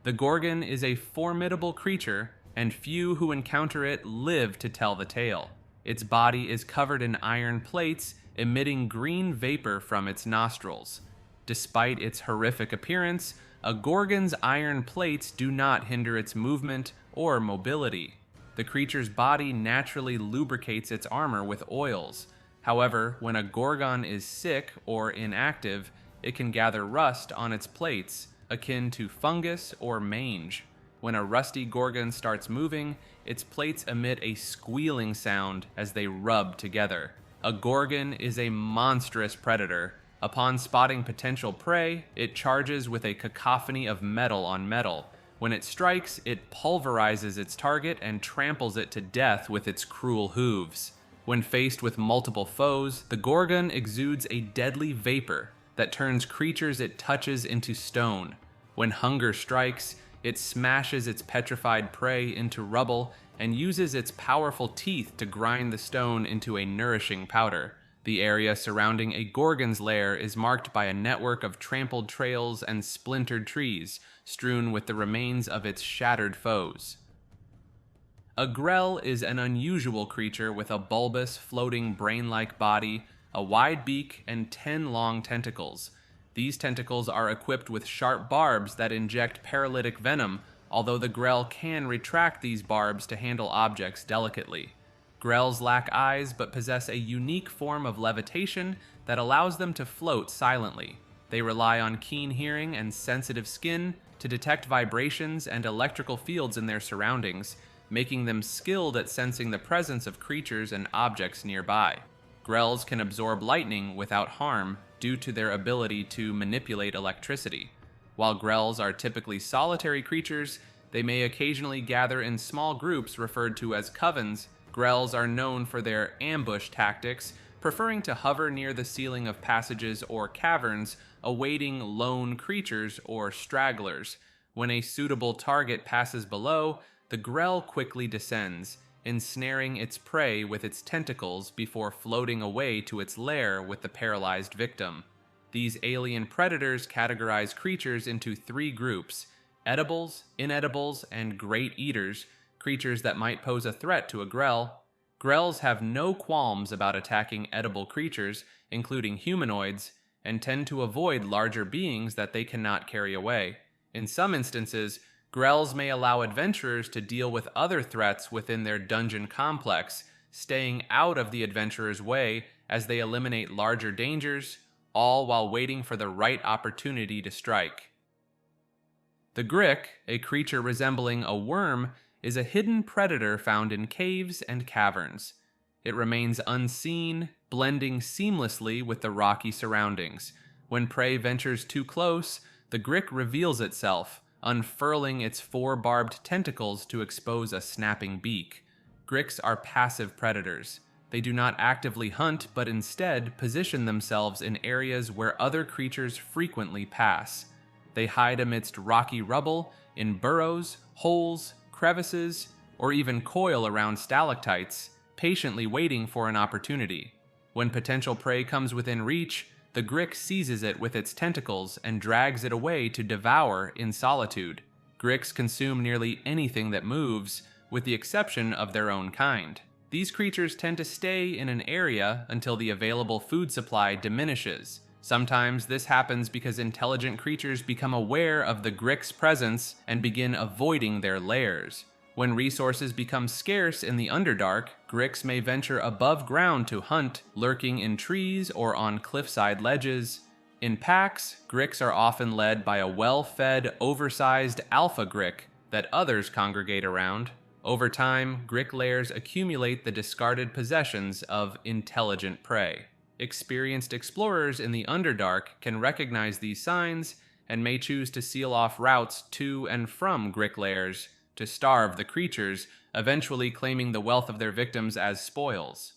The Gorgon is a formidable creature, and few who encounter it live to tell the tale. Its body is covered in iron plates, emitting green vapor from its nostrils. Despite its horrific appearance, a Gorgon's iron plates do not hinder its movement or mobility. The creature's body naturally lubricates its armor with oils. However, when a Gorgon is sick or inactive, it can gather rust on its plates, akin to fungus or mange. When a rusty Gorgon starts moving, its plates emit a squealing sound as they rub together. A Gorgon is a monstrous predator. Upon spotting potential prey, it charges with a cacophony of metal on metal. When it strikes, it pulverizes its target and tramples it to death with its cruel hooves. When faced with multiple foes, the Gorgon exudes a deadly vapor that turns creatures it touches into stone. When hunger strikes, it smashes its petrified prey into rubble and uses its powerful teeth to grind the stone into a nourishing powder. The area surrounding a Gorgon's lair is marked by a network of trampled trails and splintered trees, strewn with the remains of its shattered foes. A Grell is an unusual creature with a bulbous, floating brain-like body, a wide beak, and 10 long tentacles. These tentacles are equipped with sharp barbs that inject paralytic venom, although the Grell can retract these barbs to handle objects delicately. Grells lack eyes but possess a unique form of levitation that allows them to float silently. They rely on keen hearing and sensitive skin to detect vibrations and electrical fields in their surroundings, making them skilled at sensing the presence of creatures and objects nearby. Grells can absorb lightning without harm due to their ability to manipulate electricity. While Grells are typically solitary creatures, they may occasionally gather in small groups referred to as covens. Grells are known for their ambush tactics, preferring to hover near the ceiling of passages or caverns, awaiting lone creatures or stragglers. When a suitable target passes below, the Grell quickly descends, ensnaring its prey with its tentacles before floating away to its lair with the paralyzed victim. These alien predators categorize creatures into 3 groups: edibles, inedibles, and great eaters, creatures that might pose a threat to a Grell. Grells have no qualms about attacking edible creatures, including humanoids, and tend to avoid larger beings that they cannot carry away. In some instances, Grells may allow adventurers to deal with other threats within their dungeon complex, staying out of the adventurer's way as they eliminate larger dangers, all while waiting for the right opportunity to strike. The Grick, a creature resembling a worm, is a hidden predator found in caves and caverns. It remains unseen, blending seamlessly with the rocky surroundings. When prey ventures too close, the Grick reveals itself, unfurling its 4 barbed tentacles to expose a snapping beak. Gricks are passive predators. They do not actively hunt, but instead position themselves in areas where other creatures frequently pass. They hide amidst rocky rubble, in burrows, holes, crevices, or even coil around stalactites, patiently waiting for an opportunity. When potential prey comes within reach, the Grick seizes it with its tentacles and drags it away to devour in solitude. Gricks consume nearly anything that moves, with the exception of their own kind. These creatures tend to stay in an area until the available food supply diminishes. Sometimes this happens because intelligent creatures become aware of the Grick's presence and begin avoiding their lairs. When resources become scarce in the Underdark, Gricks may venture above ground to hunt, lurking in trees or on cliffside ledges. In packs, Gricks are often led by a well-fed, oversized alpha Grick that others congregate around. Over time, Grick lairs accumulate the discarded possessions of intelligent prey. Experienced explorers in the Underdark can recognize these signs and may choose to seal off routes to and from Grick lairs to starve the creatures, eventually claiming the wealth of their victims as spoils.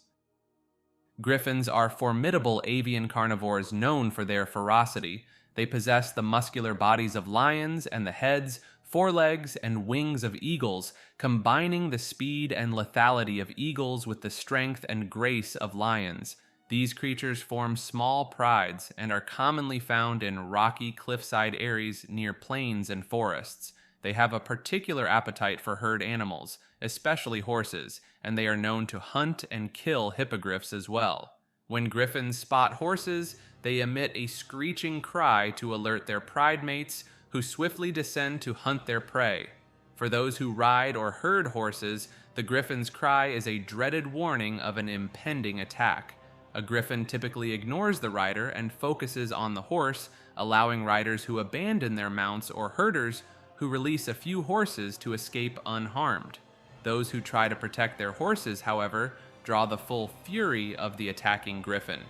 Griffins are formidable avian carnivores known for their ferocity. They possess the muscular bodies of lions and the heads, forelegs, and wings of eagles, combining the speed and lethality of eagles with the strength and grace of lions. These creatures form small prides and are commonly found in rocky cliffside areas near plains and forests. they have a particular appetite for herd animals, especially horses, and they are known to hunt and kill hippogriffs as well. When griffins spot horses, they emit a screeching cry to alert their pride mates, who swiftly descend to hunt their prey. For those who ride or herd horses, the griffin's cry is a dreaded warning of an impending attack. A griffin typically ignores the rider and focuses on the horse, allowing riders who abandon their mounts or herders who release a few horses to escape unharmed. Those who try to protect their horses, however, draw the full fury of the attacking griffin.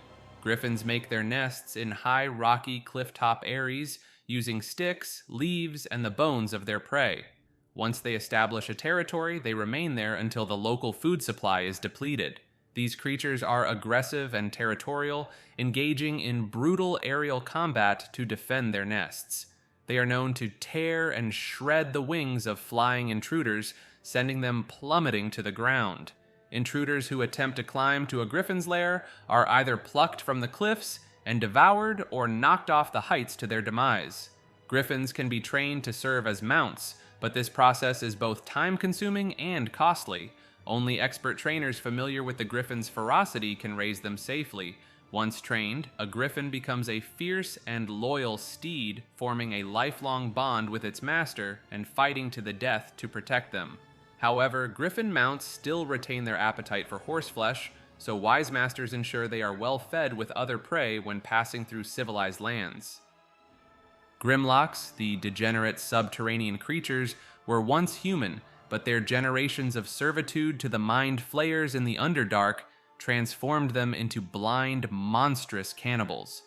Griffins make their nests in high rocky clifftop areas using sticks, leaves, and the bones of their prey. Once they establish a territory, they remain there until the local food supply is depleted. These creatures are aggressive and territorial, engaging in brutal aerial combat to defend their nests. They are known to tear and shred the wings of flying intruders, sending them plummeting to the ground. Intruders who attempt to climb to a griffin's lair are either plucked from the cliffs and devoured or knocked off the heights to their demise. Griffins can be trained to serve as mounts, but this process is both time-consuming and costly. Only expert trainers familiar with the griffin's ferocity can raise them safely. Once trained, a griffin becomes a fierce and loyal steed, forming a lifelong bond with its master and fighting to the death to protect them. However, griffin mounts still retain their appetite for horseflesh, so wise masters ensure they are well fed with other prey when passing through civilized lands. Grimlocks, the degenerate subterranean creatures, were once human, but their generations of servitude to the mind flayers in the Underdark transformed them into blind, monstrous cannibals.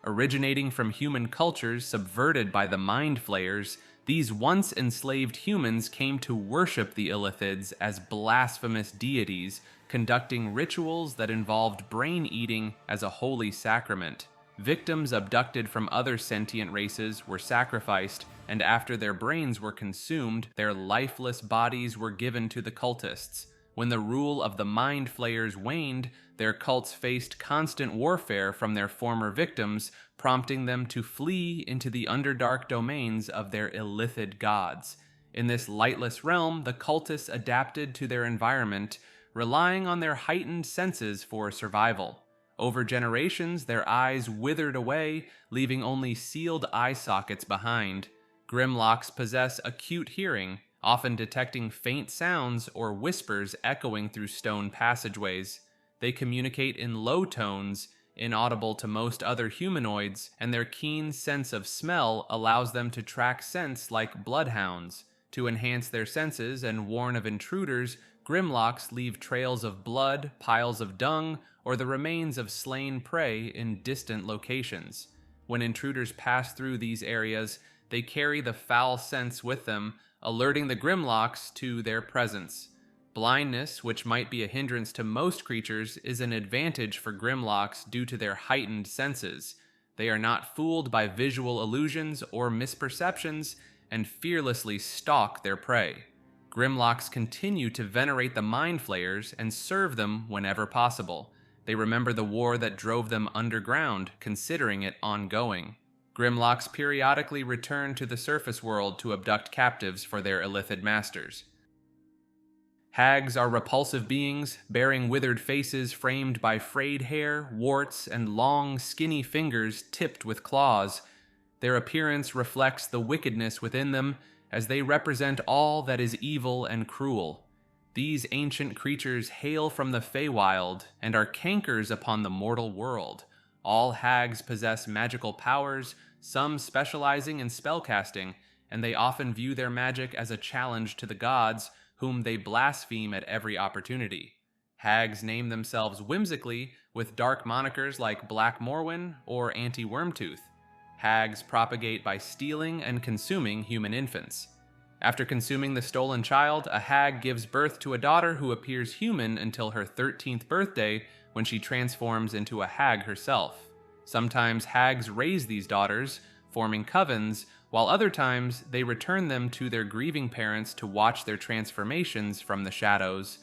Originating from human cultures subverted by the mind flayers, these once enslaved humans came to worship the Illithids as blasphemous deities, conducting rituals that involved brain eating as a holy sacrament. Victims abducted from other sentient races were sacrificed, and after their brains were consumed, their lifeless bodies were given to the cultists. When the rule of the Mind Flayers waned, their cults faced constant warfare from their former victims, prompting them to flee into the Underdark domains of their Illithid gods. In this lightless realm, the cultists adapted to their environment, relying on their heightened senses for survival. Over generations, their eyes withered away, leaving only sealed eye sockets behind. Grimlocks possess acute hearing, often detecting faint sounds or whispers echoing through stone passageways. They communicate in low tones, inaudible to most other humanoids, and their keen sense of smell allows them to track scents like bloodhounds. To enhance their senses and warn of intruders, Grimlocks leave trails of blood, piles of dung, or the remains of slain prey in distant locations. When intruders pass through these areas, they carry the foul scents with them, alerting the Grimlocks to their presence. Blindness, which might be a hindrance to most creatures, is an advantage for Grimlocks due to their heightened senses. They are not fooled by visual illusions or misperceptions, and fearlessly stalk their prey. Grimlocks continue to venerate the Mind Flayers and serve them whenever possible. They remember the war that drove them underground, considering it ongoing. Grimlocks periodically return to the surface world to abduct captives for their Illithid masters. Hags are repulsive beings, bearing withered faces framed by frayed hair, warts, and long, skinny fingers tipped with claws. Their appearance reflects the wickedness within them, as they represent all that is evil and cruel. These ancient creatures hail from the Feywild and are cankers upon the mortal world. All hags possess magical powers, some specializing in spellcasting, and they often view their magic as a challenge to the gods, whom they blaspheme at every opportunity. Hags name themselves whimsically, with dark monikers like Black Morwen or Anti-Wormtooth. Hags propagate by stealing and consuming human infants. After consuming the stolen child, a hag gives birth to a daughter who appears human until her 13th birthday, when she transforms into a hag herself. Sometimes hags raise these daughters, forming covens, while other times they return them to their grieving parents to watch their transformations from the shadows.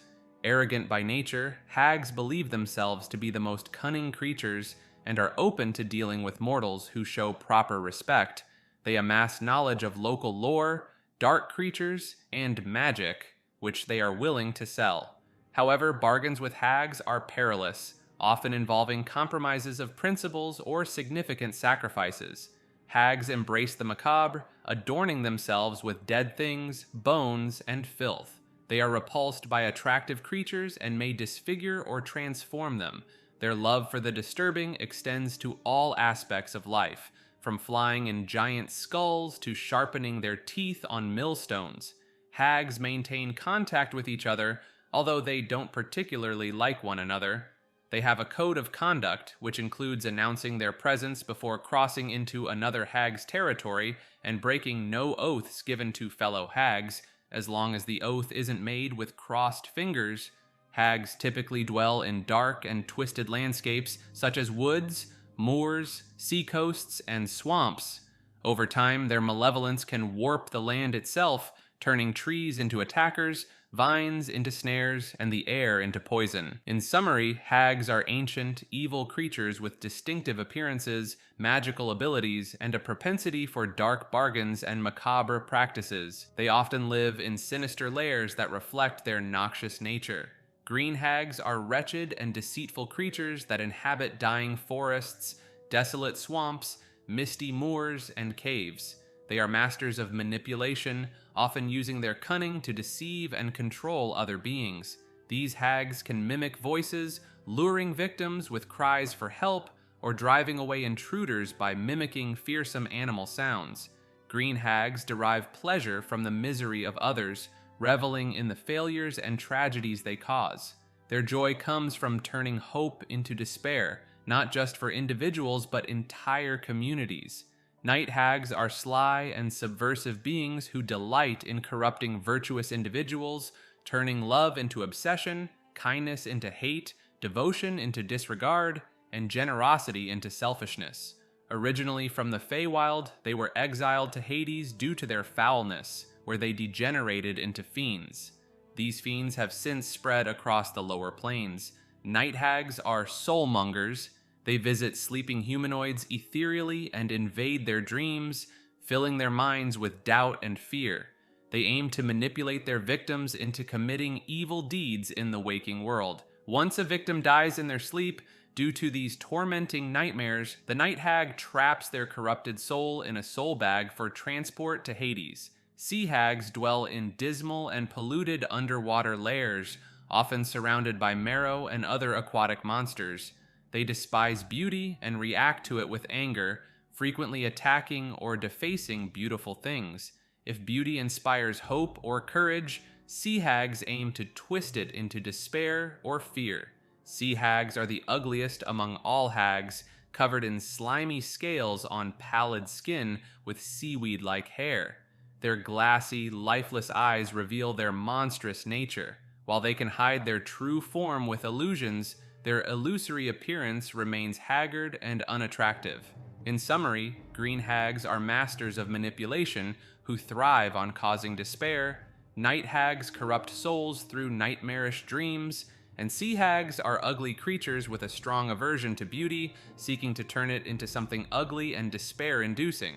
Arrogant by nature, hags believe themselves to be the most cunning creatures and are open to dealing with mortals who show proper respect. They amass knowledge of local lore, dark creatures, and magic, which they are willing to sell. However, bargains with hags are perilous, often involving compromises of principles or significant sacrifices. Hags embrace the macabre, adorning themselves with dead things, bones, and filth. They are repulsed by attractive creatures and may disfigure or transform them. Their love for the disturbing extends to all aspects of life, from flying in giant skulls to sharpening their teeth on millstones. Hags maintain contact with each other, although they don't particularly like one another. They have a code of conduct, which includes announcing their presence before crossing into another hag's territory and breaking no oaths given to fellow hags, as long as the oath isn't made with crossed fingers. Hags typically dwell in dark and twisted landscapes such as woods, moors, seacoasts, and swamps. Over time, their malevolence can warp the land itself, turning trees into attackers, vines into snares, and the air into poison. In summary, hags are ancient, evil creatures with distinctive appearances, magical abilities, and a propensity for dark bargains and macabre practices. They often live in sinister lairs that reflect their noxious nature. Green hags are wretched and deceitful creatures that inhabit dying forests, desolate swamps, misty moors, and caves. They are masters of manipulation, often using their cunning to deceive and control other beings. These hags can mimic voices, luring victims with cries for help, or driving away intruders by mimicking fearsome animal sounds. Green hags derive pleasure from the misery of others, reveling in the failures and tragedies they cause. Their joy comes from turning hope into despair, not just for individuals but entire communities. Night hags are sly and subversive beings who delight in corrupting virtuous individuals, turning love into obsession, kindness into hate, devotion into disregard, and generosity into selfishness. Originally from the Feywild, they were exiled to Hades due to their foulness, where they degenerated into fiends. These fiends have since spread across the lower planes. Night hags are soulmongers. They visit sleeping humanoids ethereally and invade their dreams, filling their minds with doubt and fear. They aim to manipulate their victims into committing evil deeds in the waking world. Once a victim dies in their sleep, due to these tormenting nightmares, the night hag traps their corrupted soul in a soul bag for transport to Hades. Sea hags dwell in dismal and polluted underwater lairs, often surrounded by marrow and other aquatic monsters. They despise beauty and react to it with anger, frequently attacking or defacing beautiful things. If beauty inspires hope or courage, sea hags aim to twist it into despair or fear. Sea hags are the ugliest among all hags, covered in slimy scales on pallid skin with seaweed-like hair. Their glassy, lifeless eyes reveal their monstrous nature. While they can hide their true form with illusions, their illusory appearance remains haggard and unattractive. In summary, green hags are masters of manipulation who thrive on causing despair. Night hags corrupt souls through nightmarish dreams, and sea hags are ugly creatures with a strong aversion to beauty, seeking to turn it into something ugly and despair-inducing.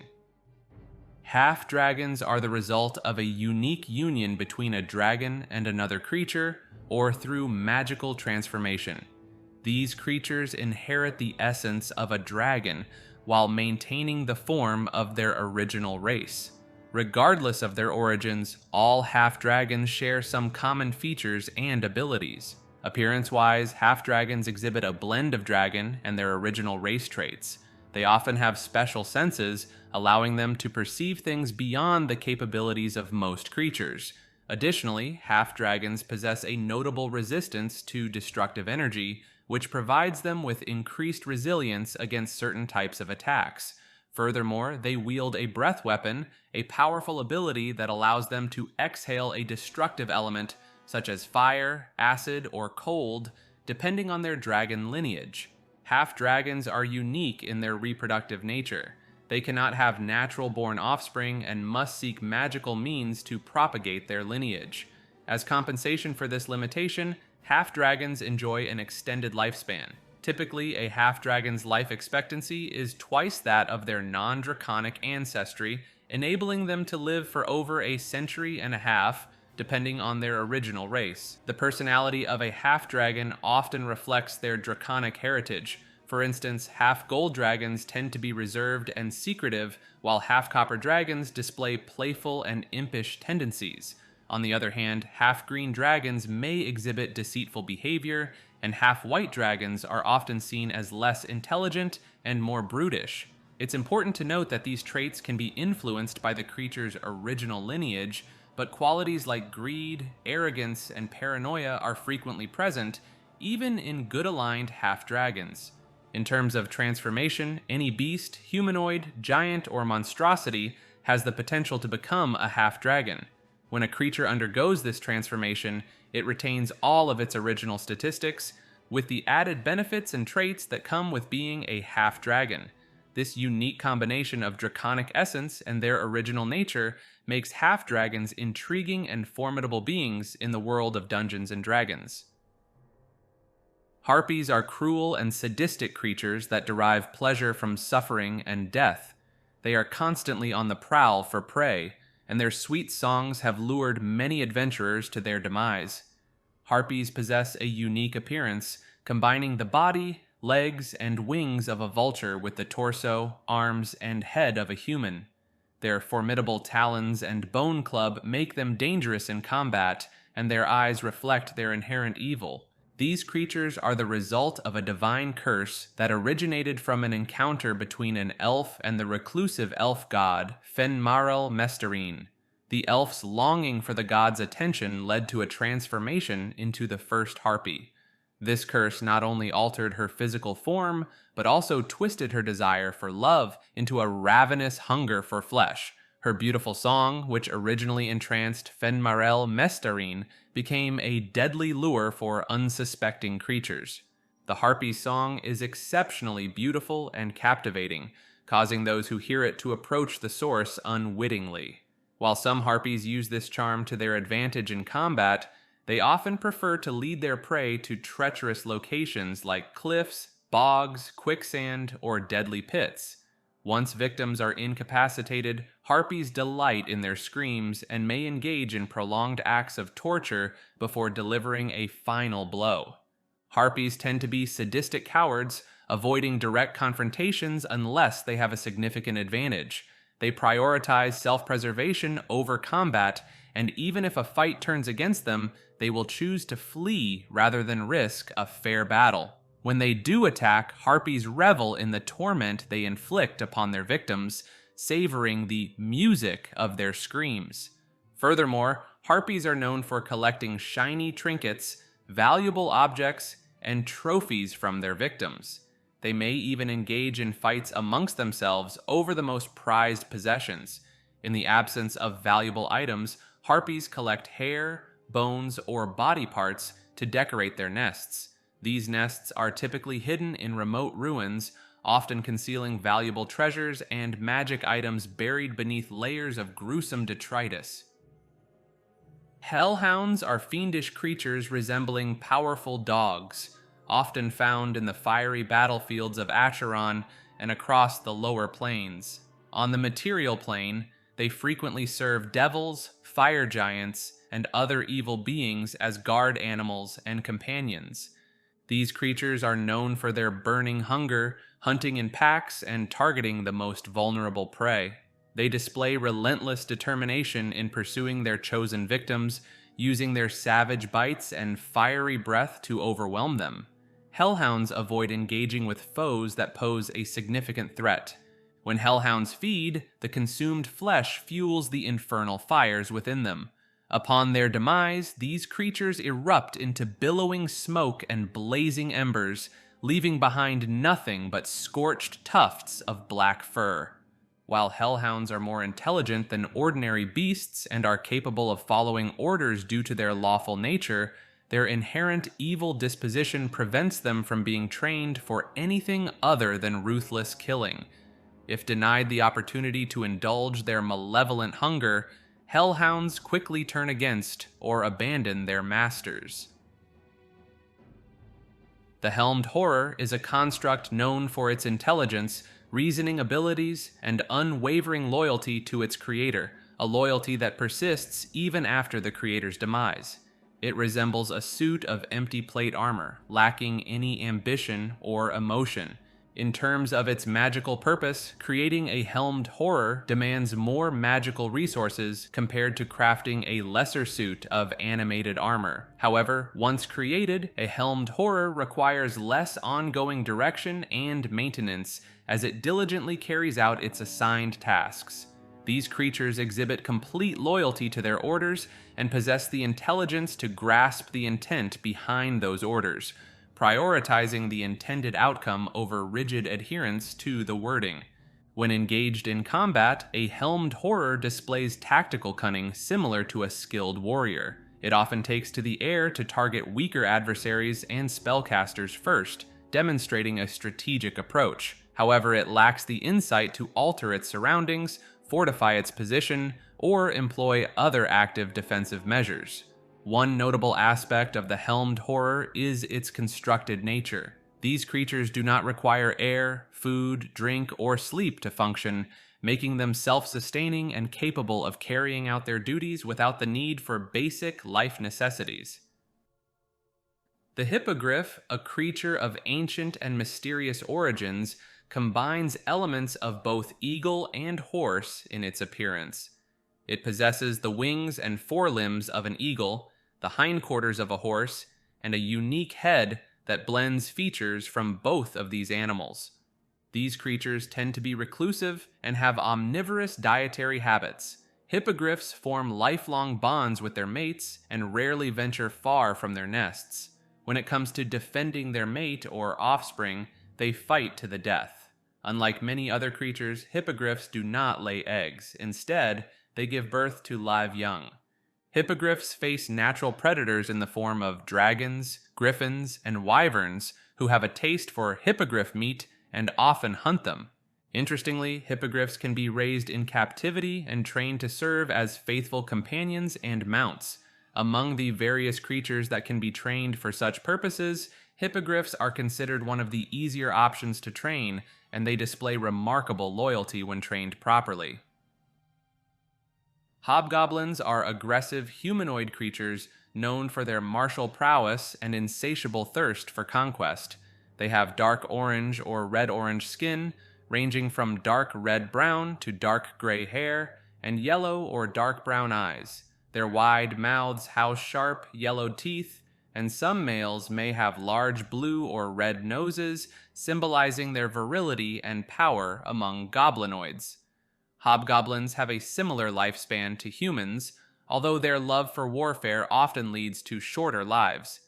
Half-dragons are the result of a unique union between a dragon and another creature, or through magical transformation. These creatures inherit the essence of a dragon while maintaining the form of their original race. Regardless of their origins, all half-dragons share some common features and abilities. Appearance-wise, half-dragons exhibit a blend of dragon and their original race traits. They often have special senses, allowing them to perceive things beyond the capabilities of most creatures. Additionally, half-dragons possess a notable resistance to destructive energy, which provides them with increased resilience against certain types of attacks. Furthermore, they wield a breath weapon, a powerful ability that allows them to exhale a destructive element, such as fire, acid, or cold, depending on their dragon lineage. Half-dragons are unique in their reproductive nature. They cannot have natural-born offspring and must seek magical means to propagate their lineage. As compensation for this limitation, half-dragons enjoy an extended lifespan. Typically, a half-dragon's life expectancy is twice that of their non-draconic ancestry, enabling them to live for over a century and a half, depending on their original race. The personality of a half-dragon often reflects their draconic heritage. For instance, half-gold dragons tend to be reserved and secretive, while half-copper dragons display playful and impish tendencies. On the other hand, half-green dragons may exhibit deceitful behavior, and half-white dragons are often seen as less intelligent and more brutish. It's important to note that these traits can be influenced by the creature's original lineage, but qualities like greed, arrogance, and paranoia are frequently present, even in good-aligned half-dragons. In terms of transformation, any beast, humanoid, giant, or monstrosity has the potential to become a half-dragon. When a creature undergoes this transformation, it retains all of its original statistics, with the added benefits and traits that come with being a half-dragon. This unique combination of draconic essence and their original nature makes half-dragons intriguing and formidable beings in the world of Dungeons & Dragons. Harpies are cruel and sadistic creatures that derive pleasure from suffering and death. They are constantly on the prowl for prey, and their sweet songs have lured many adventurers to their demise. Harpies possess a unique appearance, combining the body, legs, and wings of a vulture with the torso, arms, and head of a human. Their formidable talons and bone club make them dangerous in combat, and their eyes reflect their inherent evil. These creatures are the result of a divine curse that originated from an encounter between an elf and the reclusive elf god, Fenmarel Mestarine. The elf's longing for the god's attention led to a transformation into the first harpy. This curse not only altered her physical form, but also twisted her desire for love into a ravenous hunger for flesh. Her beautiful song, which originally entranced Fenmarel Mestarine, became a deadly lure for unsuspecting creatures. The harpy's song is exceptionally beautiful and captivating, causing those who hear it to approach the source unwittingly. While some harpies use this charm to their advantage in combat, they often prefer to lead their prey to treacherous locations like cliffs, bogs, quicksand, or deadly pits. Once victims are incapacitated, harpies delight in their screams and may engage in prolonged acts of torture before delivering a final blow. Harpies tend to be sadistic cowards, avoiding direct confrontations unless they have a significant advantage. They prioritize self-preservation over combat, and even if a fight turns against them, they will choose to flee rather than risk a fair battle. When they do attack, harpies revel in the torment they inflict upon their victims, savoring the music of their screams. Furthermore, harpies are known for collecting shiny trinkets, valuable objects, and trophies from their victims. They may even engage in fights amongst themselves over the most prized possessions. In the absence of valuable items, harpies collect hair, bones, or body parts to decorate their nests. These nests are typically hidden in remote ruins, often concealing valuable treasures and magic items buried beneath layers of gruesome detritus. Hellhounds are fiendish creatures resembling powerful dogs, often found in the fiery battlefields of Acheron and across the lower planes. On the material plane, they frequently serve devils, fire giants, and other evil beings as guard animals and companions. These creatures are known for their burning hunger, hunting in packs, and targeting the most vulnerable prey. They display relentless determination in pursuing their chosen victims, using their savage bites and fiery breath to overwhelm them. Hellhounds avoid engaging with foes that pose a significant threat. When hellhounds feed, the consumed flesh fuels the infernal fires within them. Upon their demise, these creatures erupt into billowing smoke and blazing embers, leaving behind nothing but scorched tufts of black fur. While hellhounds are more intelligent than ordinary beasts and are capable of following orders due to their lawful nature, their inherent evil disposition prevents them from being trained for anything other than ruthless killing. If denied the opportunity to indulge their malevolent hunger, hellhounds quickly turn against or abandon their masters. The Helmed Horror is a construct known for its intelligence, reasoning abilities, and unwavering loyalty to its creator, a loyalty that persists even after the creator's demise. It resembles a suit of empty plate armor, lacking any ambition or emotion. In terms of its magical purpose, creating a Helmed Horror demands more magical resources compared to crafting a lesser suit of animated armor. However, once created, a Helmed Horror requires less ongoing direction and maintenance as it diligently carries out its assigned tasks. These creatures exhibit complete loyalty to their orders and possess the intelligence to grasp the intent behind those orders, prioritizing the intended outcome over rigid adherence to the wording. When engaged in combat, a Helmed Horror displays tactical cunning similar to a skilled warrior. It often takes to the air to target weaker adversaries and spellcasters first, demonstrating a strategic approach. However, it lacks the insight to alter its surroundings, fortify its position, or employ other active defensive measures. One notable aspect of the Helmed Horror is its constructed nature. These creatures do not require air, food, drink, or sleep to function, making them self-sustaining and capable of carrying out their duties without the need for basic life necessities. The Hippogriff, a creature of ancient and mysterious origins, combines elements of both eagle and horse in its appearance. It possesses the wings and forelimbs of an eagle, the hindquarters of a horse, and a unique head that blends features from both of these animals. These creatures tend to be reclusive and have omnivorous dietary habits. Hippogriffs form lifelong bonds with their mates and rarely venture far from their nests. When it comes to defending their mate or offspring, they fight to the death. Unlike many other creatures, hippogriffs do not lay eggs. Instead, they give birth to live young. Hippogriffs face natural predators in the form of dragons, griffins, and wyverns who have a taste for hippogriff meat and often hunt them. Interestingly, hippogriffs can be raised in captivity and trained to serve as faithful companions and mounts. Among the various creatures that can be trained for such purposes, hippogriffs are considered one of the easier options to train, and they display remarkable loyalty when trained properly. Hobgoblins are aggressive humanoid creatures known for their martial prowess and insatiable thirst for conquest. They have dark orange or red-orange skin, ranging from dark red-brown to dark gray hair, and yellow or dark brown eyes. Their wide mouths house sharp, yellowed teeth, and some males may have large blue or red noses, symbolizing their virility and power among goblinoids. Hobgoblins have a similar lifespan to humans, although their love for warfare often leads to shorter lives.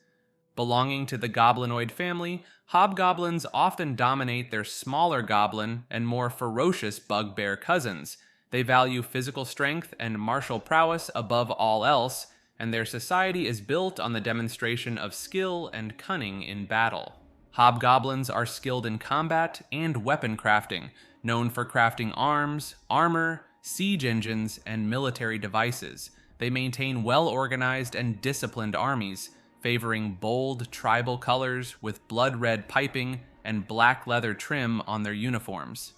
Belonging to the goblinoid family, hobgoblins often dominate their smaller goblin and more ferocious bugbear cousins. They value physical strength and martial prowess above all else, and their society is built on the demonstration of skill and cunning in battle. Hobgoblins are skilled in combat and weapon crafting, known for crafting arms, armor, siege engines, and military devices. They maintain well-organized and disciplined armies, favoring bold tribal colors with blood-red piping and black leather trim on their uniforms.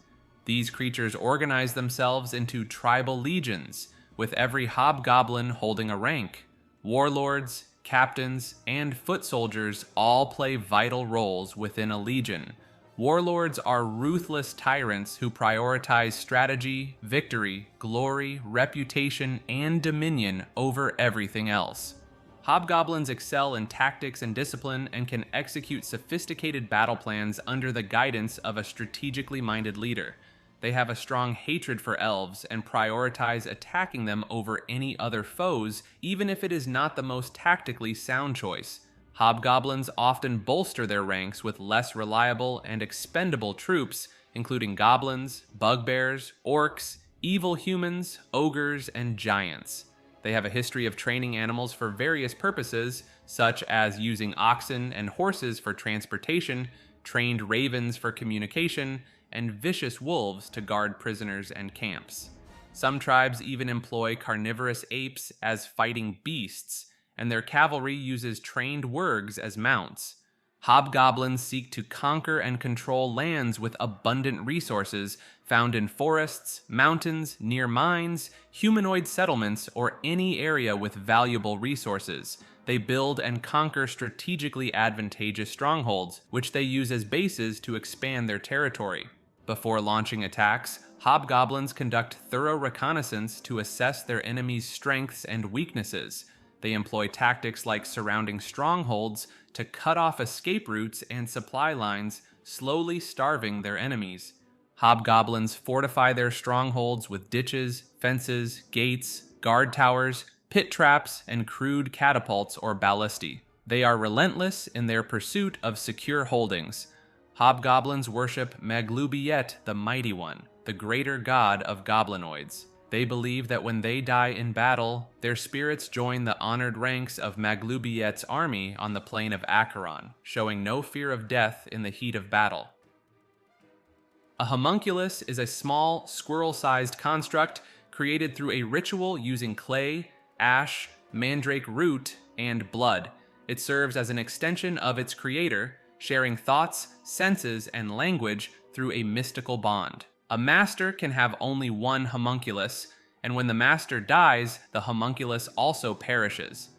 These creatures organize themselves into tribal legions, with every hobgoblin holding a rank. Warlords, captains, and foot soldiers all play vital roles within a legion. Warlords are ruthless tyrants who prioritize strategy, victory, glory, reputation, and dominion over everything else. Hobgoblins excel in tactics and discipline and can execute sophisticated battle plans under the guidance of a strategically minded leader. They have a strong hatred for elves and prioritize attacking them over any other foes, even if it is not the most tactically sound choice. Hobgoblins often bolster their ranks with less reliable and expendable troops, including goblins, bugbears, orcs, evil humans, ogres, and giants. They have a history of training animals for various purposes, such as using oxen and horses for transportation, trained ravens for communication, and vicious wolves to guard prisoners and camps. Some tribes even employ carnivorous apes as fighting beasts, and their cavalry uses trained wergs as mounts. Hobgoblins seek to conquer and control lands with abundant resources found in forests, mountains, near mines, humanoid settlements, or any area with valuable resources. They build and conquer strategically advantageous strongholds, which they use as bases to expand their territory. Before launching attacks, Hobgoblins conduct thorough reconnaissance to assess their enemies' strengths and weaknesses. They employ tactics like surrounding strongholds to cut off escape routes and supply lines, slowly starving their enemies. Hobgoblins fortify their strongholds with ditches, fences, gates, guard towers, pit traps, and crude catapults or ballistae. They are relentless in their pursuit of secure holdings. Hobgoblins worship Maglubiet, the Mighty One, the greater god of goblinoids. They believe that when they die in battle, their spirits join the honored ranks of Maglubiet's army on the plain of Acheron, showing no fear of death in the heat of battle. A homunculus is a small, squirrel-sized construct created through a ritual using clay, ash, mandrake root, and blood. It serves as an extension of its creator, sharing thoughts, senses, and language through a mystical bond. A master can have only one homunculus, and when the master dies, the homunculus also perishes.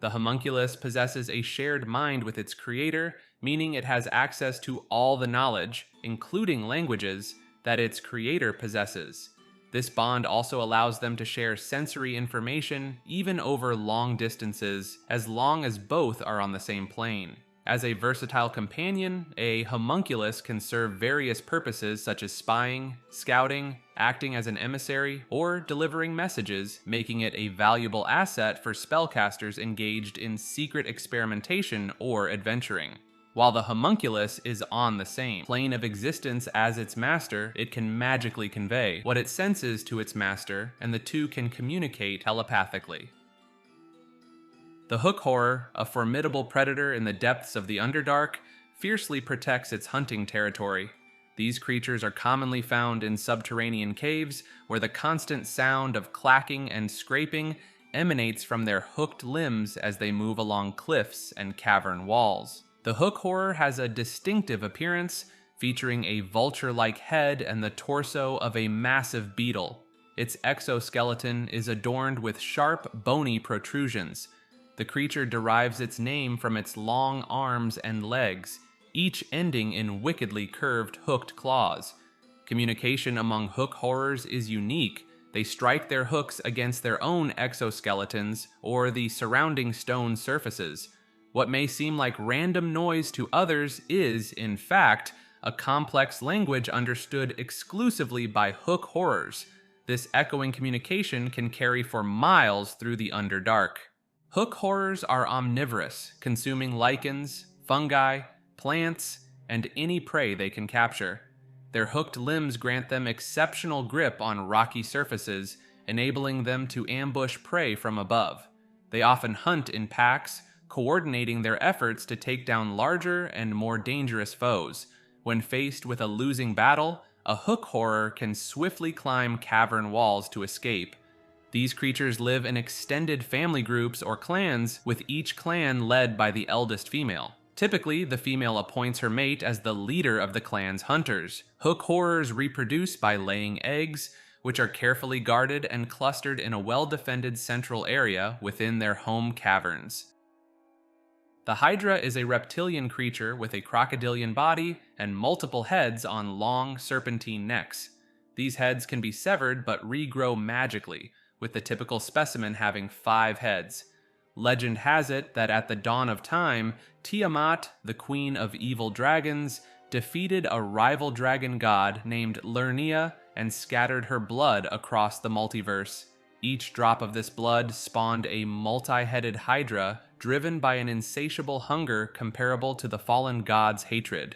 The homunculus possesses a shared mind with its creator, meaning it has access to all the knowledge, including languages, that its creator possesses. This bond also allows them to share sensory information even over long distances, as long as both are on the same plane. As a versatile companion, a homunculus can serve various purposes such as spying, scouting, acting as an emissary, or delivering messages, making it a valuable asset for spellcasters engaged in secret experimentation or adventuring. While the homunculus is on the same plane of existence as its master, it can magically convey what it senses to its master, and the two can communicate telepathically. The Hook Horror, a formidable predator in the depths of the Underdark, fiercely protects its hunting territory. These creatures are commonly found in subterranean caves, where the constant sound of clacking and scraping emanates from their hooked limbs as they move along cliffs and cavern walls. The Hook Horror has a distinctive appearance, featuring a vulture-like head and the torso of a massive beetle. Its exoskeleton is adorned with sharp, bony protrusions. The creature derives its name from its long arms and legs, each ending in wickedly curved hooked claws. Communication among hook horrors is unique. They strike their hooks against their own exoskeletons or the surrounding stone surfaces. What may seem like random noise to others is, in fact, a complex language understood exclusively by hook horrors. This echoing communication can carry for miles through the Underdark. Hook horrors are omnivorous, consuming lichens, fungi, plants, and any prey they can capture. Their hooked limbs grant them exceptional grip on rocky surfaces, enabling them to ambush prey from above. They often hunt in packs, coordinating their efforts to take down larger and more dangerous foes. When faced with a losing battle, a hook horror can swiftly climb cavern walls to escape. These creatures live in extended family groups or clans, with each clan led by the eldest female. Typically, the female appoints her mate as the leader of the clan's hunters. Hook horrors reproduce by laying eggs, which are carefully guarded and clustered in a well-defended central area within their home caverns. The Hydra is a reptilian creature with a crocodilian body and multiple heads on long, serpentine necks. These heads can be severed but regrow magically, with the typical specimen having 5 heads. Legend has it that at the dawn of time, Tiamat, the queen of evil dragons, defeated a rival dragon god named Lernia and scattered her blood across the multiverse. Each drop of this blood spawned a multi-headed Hydra driven by an insatiable hunger comparable to the fallen god's hatred.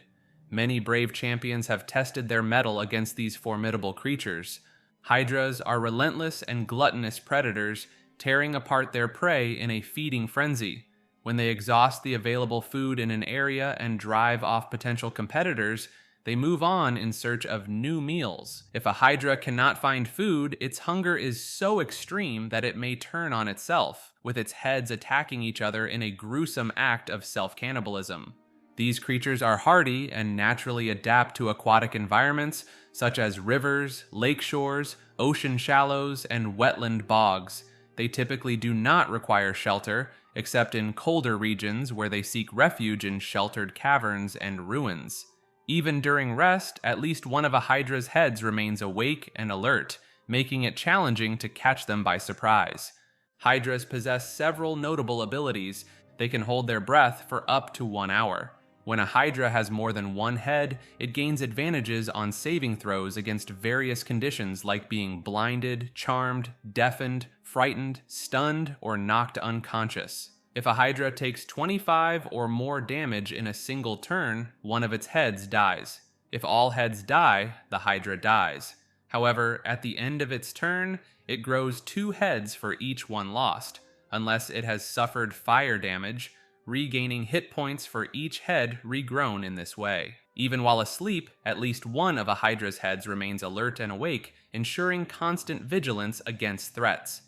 Many brave champions have tested their mettle against these formidable creatures. Hydras are relentless and gluttonous predators, tearing apart their prey in a feeding frenzy. When they exhaust the available food in an area and drive off potential competitors, they move on in search of new meals. If a Hydra cannot find food, its hunger is so extreme that it may turn on itself, with its heads attacking each other in a gruesome act of self-cannibalism. These creatures are hardy and naturally adapt to aquatic environments such as rivers, lake shores, ocean shallows, and wetland bogs. They typically do not require shelter, except in colder regions where they seek refuge in sheltered caverns and ruins. Even during rest, at least one of a Hydra's heads remains awake and alert, making it challenging to catch them by surprise. Hydras possess several notable abilities. They can hold their breath for up to 1 hour. When a Hydra has more than one head, it gains advantages on saving throws against various conditions like being blinded, charmed, deafened, frightened, stunned, or knocked unconscious. If a Hydra takes 25 or more damage in a single turn, one of its heads dies. If all heads die, the Hydra dies. However, at the end of its turn, it grows 2 heads for each one lost, unless it has suffered fire damage, regaining hit points for each head regrown in this way. Even while asleep, at least one of a Hydra's heads remains alert and awake, ensuring constant vigilance against threats.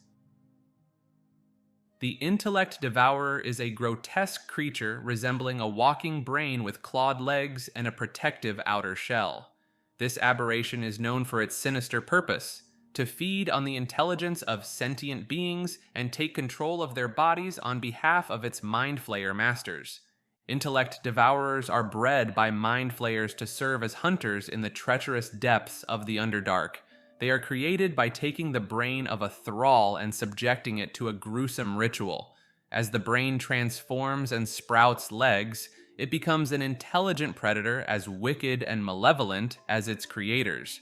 The Intellect Devourer is a grotesque creature resembling a walking brain with clawed legs and a protective outer shell. This aberration is known for its sinister purpose: to feed on the intelligence of sentient beings and take control of their bodies on behalf of its mind flayer masters. Intellect Devourers are bred by mind flayers to serve as hunters in the treacherous depths of the Underdark. They are created by taking the brain of a thrall and subjecting it to a gruesome ritual. As the brain transforms and sprouts legs, it becomes an intelligent predator as wicked and malevolent as its creators.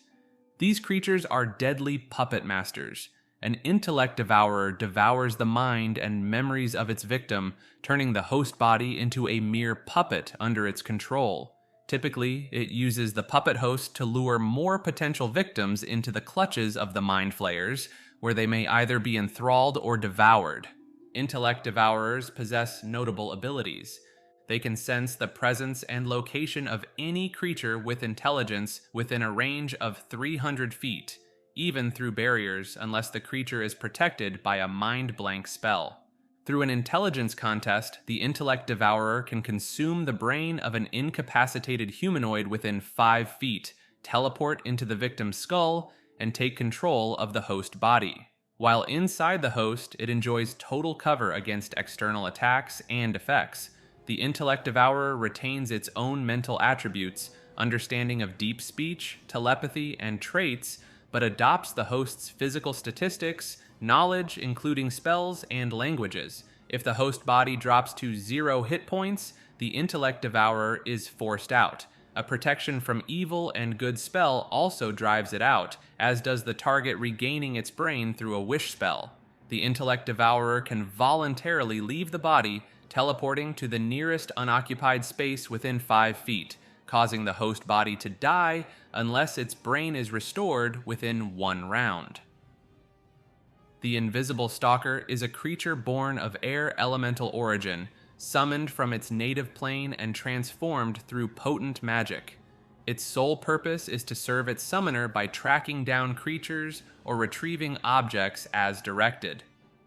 These creatures are deadly puppet masters. An Intellect Devourer devours the mind and memories of its victim, turning the host body into a mere puppet under its control. Typically, it uses the puppet host to lure more potential victims into the clutches of the mind flayers, where they may either be enthralled or devoured. Intellect Devourers possess notable abilities. They can sense the presence and location of any creature with intelligence within a range of 300 feet, even through barriers unless the creature is protected by a mind blank spell. Through an intelligence contest, the Intellect Devourer can consume the brain of an incapacitated humanoid within 5 feet, teleport into the victim's skull, and take control of the host body. While inside the host, it enjoys total cover against external attacks and effects. The Intellect Devourer retains its own mental attributes, understanding of deep speech, telepathy, and traits, but adopts the host's physical statistics, knowledge, including spells, and languages. If the host body drops to 0 hit points, the Intellect Devourer is forced out. A protection from evil and good spell also drives it out, as does the target regaining its brain through a wish spell. The Intellect Devourer can voluntarily leave the body, teleporting to the nearest unoccupied space within 5 feet, causing the host body to die unless its brain is restored within 1 round. The Invisible Stalker is a creature born of air elemental origin, summoned from its native plane and transformed through potent magic. Its sole purpose is to serve its summoner by tracking down creatures or retrieving objects as directed.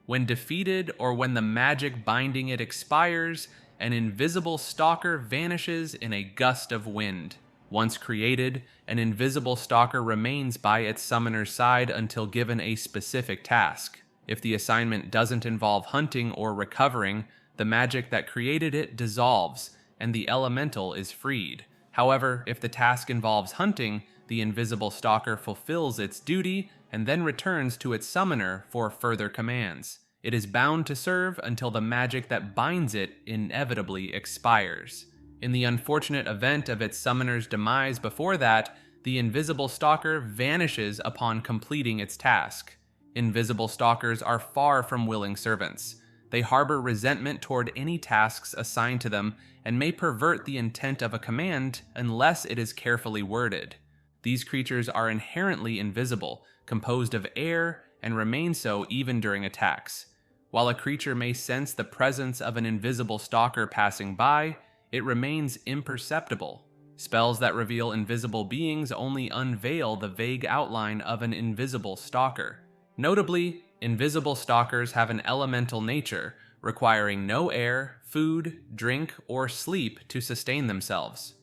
When defeated or when the magic binding it expires, an Invisible Stalker vanishes in a gust of wind. Once created, an Invisible Stalker remains by its summoner's side until given a specific task. If the assignment doesn't involve hunting or recovering, the magic that created it dissolves, and the elemental is freed. However, if the task involves hunting, the Invisible Stalker fulfills its duty and then returns to its summoner for further commands. It is bound to serve until the magic that binds it inevitably expires. In the unfortunate event of its summoner's demise before that, the Invisible Stalker vanishes upon completing its task. Invisible Stalkers are far from willing servants. They harbor resentment toward any tasks assigned to them and may pervert the intent of a command unless it is carefully worded. These creatures are inherently invisible, composed of air, and remain so even during attacks. While a creature may sense the presence of an Invisible Stalker passing by, it remains imperceptible. Spells that reveal invisible beings only unveil the vague outline of an invisible stalker. Notably, invisible stalkers have an elemental nature, requiring no air, food, drink, or sleep to sustain themselves.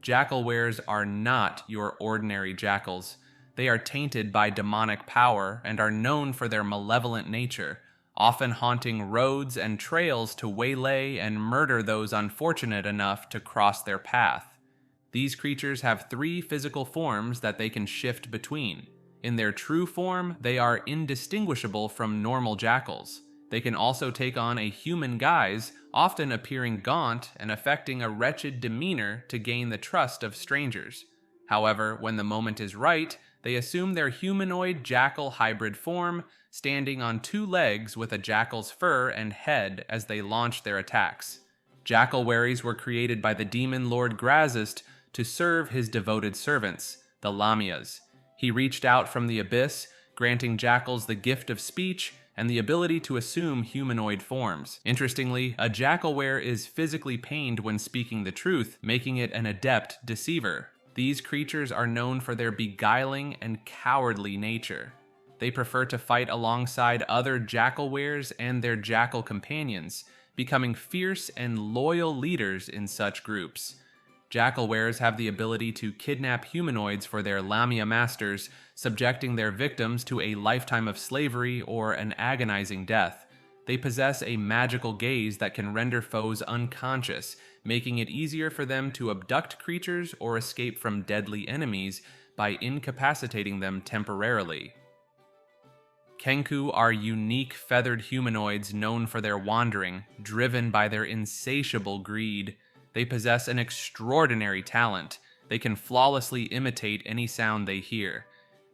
Jackalweres are not your ordinary jackals. They are tainted by demonic power and are known for their malevolent nature, often haunting roads and trails to waylay and murder those unfortunate enough to cross their path. These creatures have 3 physical forms that they can shift between. In their true form, they are indistinguishable from normal jackals. They can also take on a human guise, often appearing gaunt and affecting a wretched demeanor to gain the trust of strangers. However, when the moment is right, they assume their humanoid jackal hybrid form, standing on 2 legs with a jackal's fur and head as they launch their attacks. Jackalweres were created by the demon lord Grazist to serve his devoted servants, the Lamias. He reached out from the abyss, granting jackals the gift of speech and the ability to assume humanoid forms. Interestingly, a Jackalwere is physically pained when speaking the truth, making it an adept deceiver. These creatures are known for their beguiling and cowardly nature. They prefer to fight alongside other Jackalweres and their jackal companions, becoming fierce and loyal leaders in such groups. Jackalweres have the ability to kidnap humanoids for their Lamia masters, subjecting their victims to a lifetime of slavery or an agonizing death. They possess a magical gaze that can render foes unconscious, making it easier for them to abduct creatures or escape from deadly enemies by incapacitating them temporarily. Kenku are unique feathered humanoids known for their wandering, driven by their insatiable greed. They possess an extraordinary talent. They can flawlessly imitate any sound they hear.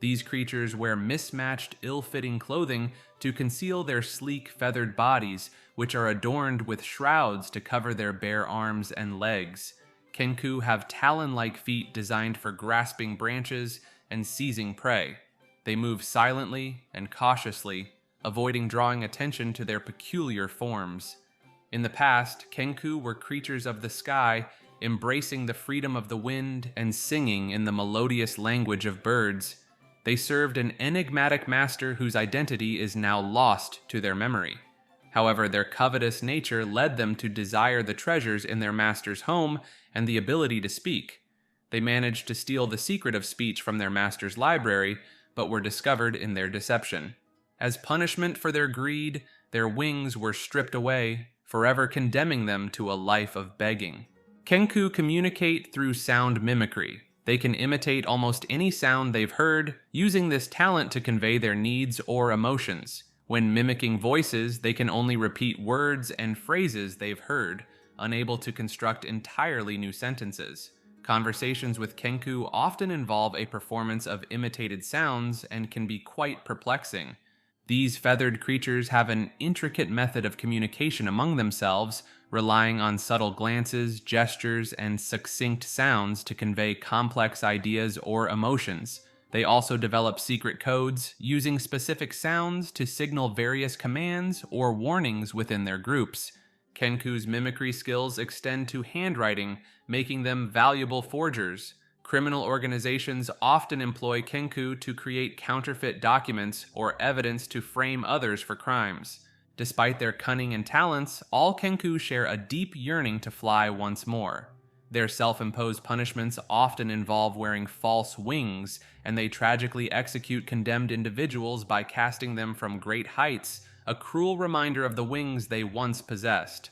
These creatures wear mismatched, ill-fitting clothing to conceal their sleek, feathered bodies, which are adorned with shrouds to cover their bare arms and legs. Kenku have talon-like feet designed for grasping branches and seizing prey. They move silently and cautiously, avoiding drawing attention to their peculiar forms. In the past, Kenku were creatures of the sky, embracing the freedom of the wind and singing in the melodious language of birds. They served an enigmatic master whose identity is now lost to their memory. However, their covetous nature led them to desire the treasures in their master's home and the ability to speak. They managed to steal the secret of speech from their master's library, but were discovered in their deception. As punishment for their greed, their wings were stripped away, forever condemning them to a life of begging. Kenku communicate through sound mimicry. They can imitate almost any sound they've heard, using this talent to convey their needs or emotions. When mimicking voices, they can only repeat words and phrases they've heard, unable to construct entirely new sentences. Conversations with Kenku often involve a performance of imitated sounds and can be quite perplexing. These feathered creatures have an intricate method of communication among themselves, relying on subtle glances, gestures, and succinct sounds to convey complex ideas or emotions. They also develop secret codes, using specific sounds to signal various commands or warnings within their groups. Kenku's mimicry skills extend to handwriting, making them valuable forgers. Criminal organizations often employ Kenku to create counterfeit documents or evidence to frame others for crimes. Despite their cunning and talents, all Kenku share a deep yearning to fly once more. Their self-imposed punishments often involve wearing false wings, and they tragically execute condemned individuals by casting them from great heights, a cruel reminder of the wings they once possessed.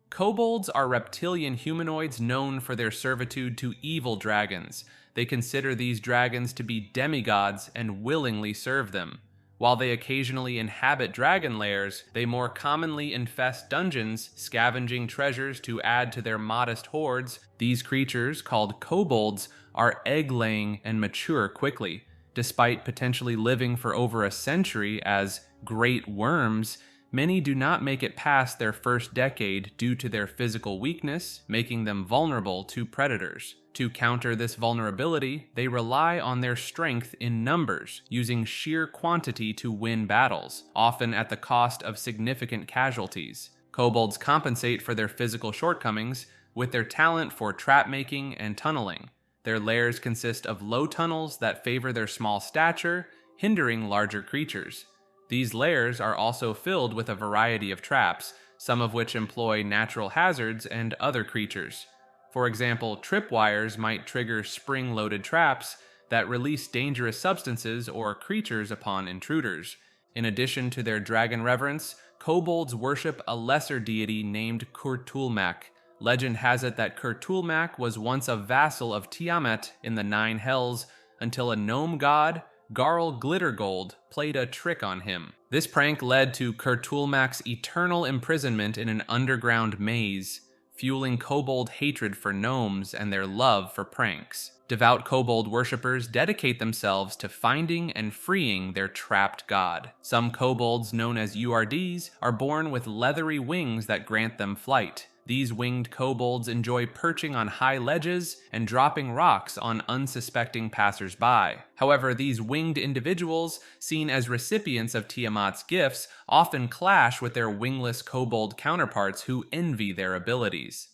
Kobolds are reptilian humanoids known for their servitude to evil dragons. They consider these dragons to be demigods and willingly serve them. While they occasionally inhabit dragon lairs, they more commonly infest dungeons, scavenging treasures to add to their modest hoards. These creatures, called kobolds, are egg-laying and mature quickly. Despite potentially living for over a century as great worms, many do not make it past their first decade due to their physical weakness, making them vulnerable to predators. To counter this vulnerability, they rely on their strength in numbers, using sheer quantity to win battles, often at the cost of significant casualties. Kobolds compensate for their physical shortcomings with their talent for trap-making and tunneling. Their lairs consist of low tunnels that favor their small stature, hindering larger creatures. These lairs are also filled with a variety of traps, some of which employ natural hazards and other creatures. For example, tripwires might trigger spring-loaded traps that release dangerous substances or creatures upon intruders. In addition to their dragon reverence, kobolds worship a lesser deity named Kurtulmak. Legend has it that Kurtulmak was once a vassal of Tiamat in the Nine Hells until a gnome god, Garl Glittergold, played a trick on him. This prank led to Kurtulmak's eternal imprisonment in an underground maze, fueling kobold hatred for gnomes and their love for pranks. Devout kobold worshippers dedicate themselves to finding and freeing their trapped god. Some kobolds, known as URDs, are born with leathery wings that grant them flight. These winged kobolds enjoy perching on high ledges and dropping rocks on unsuspecting passers-by. However, these winged individuals, seen as recipients of Tiamat's gifts, often clash with their wingless kobold counterparts who envy their abilities.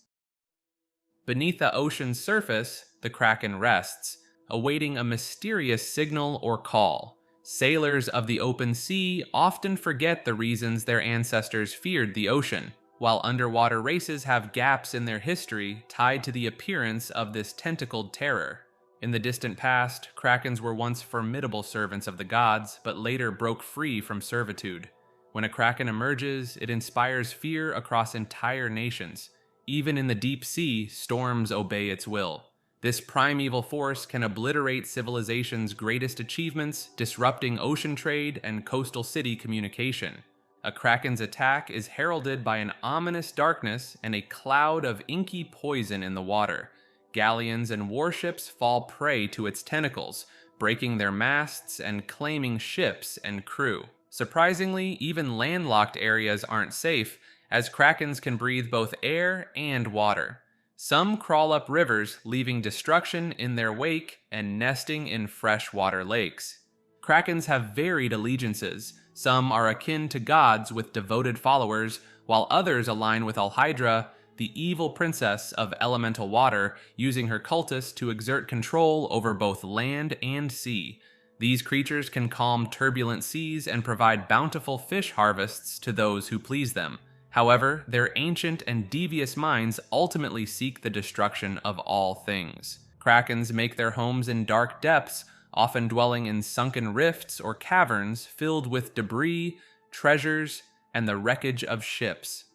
Beneath the ocean's surface, the Kraken rests, awaiting a mysterious signal or call. Sailors of the open sea often forget the reasons their ancestors feared the ocean, while underwater races have gaps in their history tied to the appearance of this tentacled terror. In the distant past, krakens were once formidable servants of the gods, but later broke free from servitude. When a kraken emerges, it inspires fear across entire nations. Even in the deep sea, storms obey its will. This primeval force can obliterate civilization's greatest achievements, disrupting ocean trade and coastal city communication. A kraken's attack is heralded by an ominous darkness and a cloud of inky poison in the water. Galleons and warships fall prey to its tentacles, breaking their masts and claiming ships and crew. Surprisingly, even landlocked areas aren't safe, as krakens can breathe both air and water. Some crawl up rivers, leaving destruction in their wake and nesting in freshwater lakes. Krakens have varied allegiances. Some are akin to gods with devoted followers, while others align with Hydra, the evil princess of elemental water, using her cultists to exert control over both land and sea. These creatures can calm turbulent seas and provide bountiful fish harvests to those who please them. However, their ancient and devious minds ultimately seek the destruction of all things. Krakens make their homes in dark depths, often dwelling in sunken rifts or caverns filled with debris, treasures, and the wreckage of ships.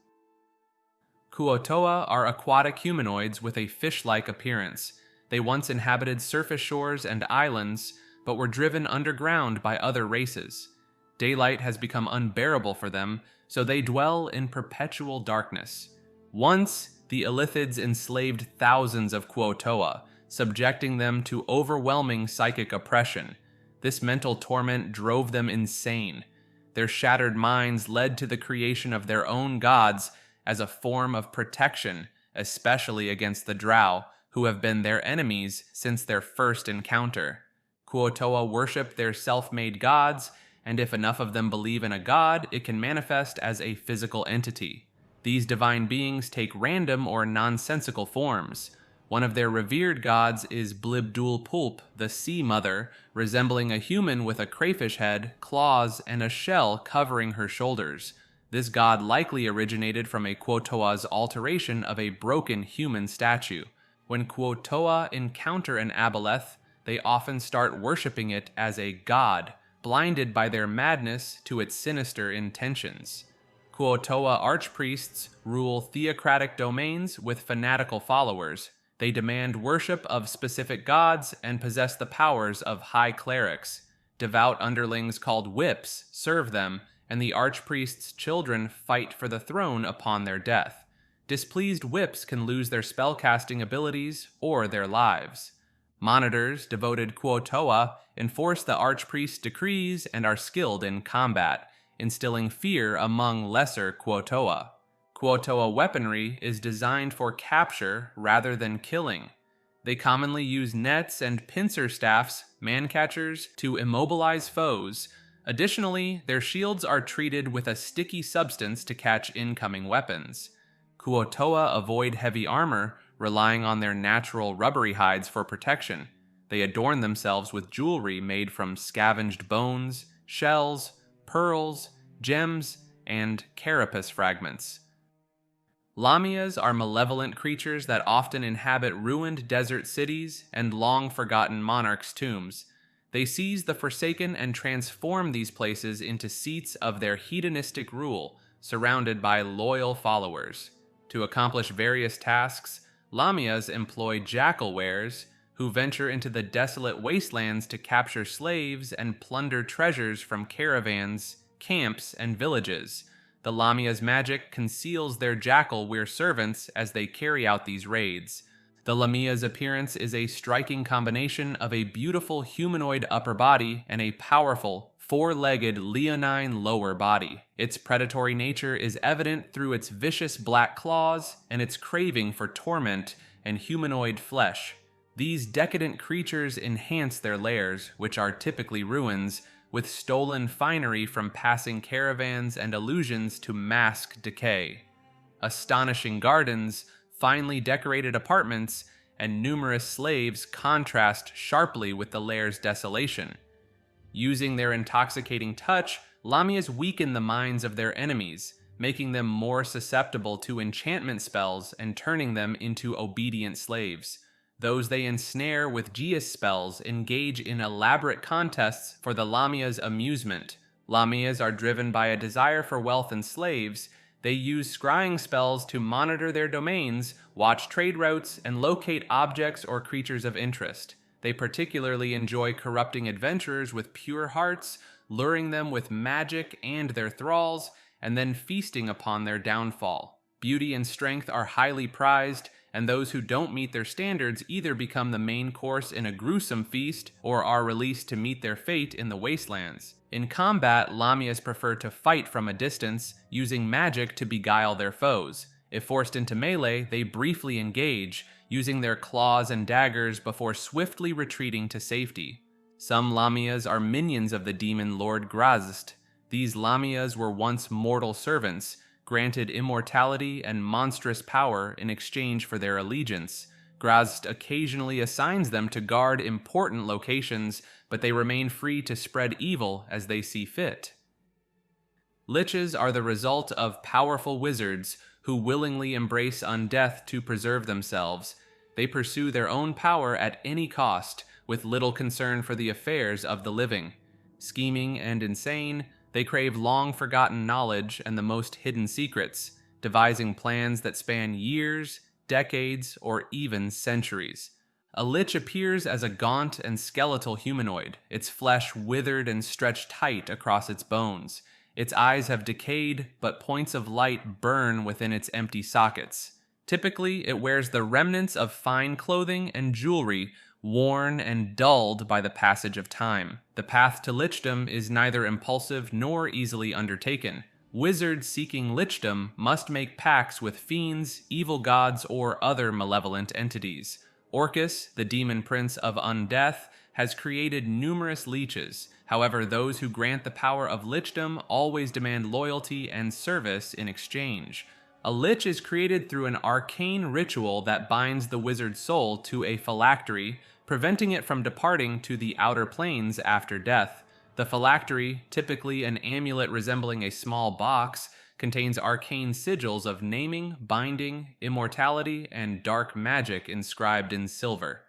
Kuo-toa are aquatic humanoids with a fish-like appearance. They once inhabited surface shores and islands, but were driven underground by other races. Daylight has become unbearable for them, so they dwell in perpetual darkness. Once, the Illithids enslaved thousands of Kuo-toa, subjecting them to overwhelming psychic oppression. This mental torment drove them insane. Their shattered minds led to the creation of their own gods as a form of protection, especially against the drow, who have been their enemies since their first encounter. Kuo-toa worship their self-made gods, and if enough of them believe in a god, it can manifest as a physical entity. These divine beings take random or nonsensical forms. One of their revered gods is Blibdul Pulp, the Sea Mother, resembling a human with a crayfish head, claws, and a shell covering her shoulders. This god likely originated from a Kuo-toa's alteration of a broken human statue. When Kuo-toa encounter an aboleth, they often start worshipping it as a god, blinded by their madness to its sinister intentions. Kuo-toa archpriests rule theocratic domains with fanatical followers. They demand worship of specific gods and possess the powers of high clerics. Devout underlings called whips serve them, and the archpriest's children fight for the throne upon their death. Displeased whips can lose their spellcasting abilities or their lives. Monitors, devoted Kuo-toa, enforce the archpriest's decrees and are skilled in combat, instilling fear among lesser Kuo-toa. Kuo-toa weaponry is designed for capture rather than killing. They commonly use nets and pincer staffs, man-catchers, to immobilize foes. Additionally, their shields are treated with a sticky substance to catch incoming weapons. Kuo-toa avoid heavy armor, relying on their natural rubbery hides for protection. They adorn themselves with jewelry made from scavenged bones, shells, pearls, gems, and carapace fragments. Lamias are malevolent creatures that often inhabit ruined desert cities and long-forgotten monarchs' tombs. They seize the Forsaken and transform these places into seats of their hedonistic rule, surrounded by loyal followers. To accomplish various tasks, Lamias employ Jackalweres, who venture into the desolate wastelands to capture slaves and plunder treasures from caravans, camps, and villages. The Lamia's magic conceals their Jackalwere servants as they carry out these raids. The Lamia's appearance is a striking combination of a beautiful humanoid upper body and a powerful, four-legged leonine lower body. Its predatory nature is evident through its vicious black claws and its craving for torment and humanoid flesh. These decadent creatures enhance their lairs, which are typically ruins, with stolen finery from passing caravans and illusions to mask decay. Astonishing gardens, finely decorated apartments, and numerous slaves contrast sharply with the lair's desolation. Using their intoxicating touch, Lamias weaken the minds of their enemies, making them more susceptible to enchantment spells and turning them into obedient slaves. Those they ensnare with Geas spells engage in elaborate contests for the Lamia's amusement. Lamias are driven by a desire for wealth and slaves. They use scrying spells to monitor their domains, watch trade routes, and locate objects or creatures of interest. They particularly enjoy corrupting adventurers with pure hearts, luring them with magic and their thralls, and then feasting upon their downfall. Beauty and strength are highly prized, and those who don't meet their standards either become the main course in a gruesome feast or are released to meet their fate in the wastelands. In combat, Lamias prefer to fight from a distance, using magic to beguile their foes. If forced into melee, they briefly engage, using their claws and daggers before swiftly retreating to safety. Some Lamias are minions of the demon lord Grazst. These Lamias were once mortal servants, granted immortality and monstrous power in exchange for their allegiance. Grazst occasionally assigns them to guard important locations, but they remain free to spread evil as they see fit. Liches are the result of powerful wizards who willingly embrace undeath to preserve themselves. They pursue their own power at any cost, with little concern for the affairs of the living. Scheming and insane, they crave long-forgotten knowledge and the most hidden secrets, devising plans that span years, decades, or even centuries. A Lich appears as a gaunt and skeletal humanoid, its flesh withered and stretched tight across its bones. Its eyes have decayed, but points of light burn within its empty sockets. Typically, it wears the remnants of fine clothing and jewelry, worn and dulled by the passage of time. The path to lichdom is neither impulsive nor easily undertaken. Wizards seeking lichdom must make pacts with fiends, evil gods, or other malevolent entities. Orcus, the demon prince of undeath, has created numerous leeches. However, those who grant the power of lichdom always demand loyalty and service in exchange. A lich is created through an arcane ritual that binds the wizard's soul to a phylactery, preventing it from departing to the outer planes after death. The phylactery, typically an amulet resembling a small box, contains arcane sigils of naming, binding, immortality, and dark magic inscribed in silver.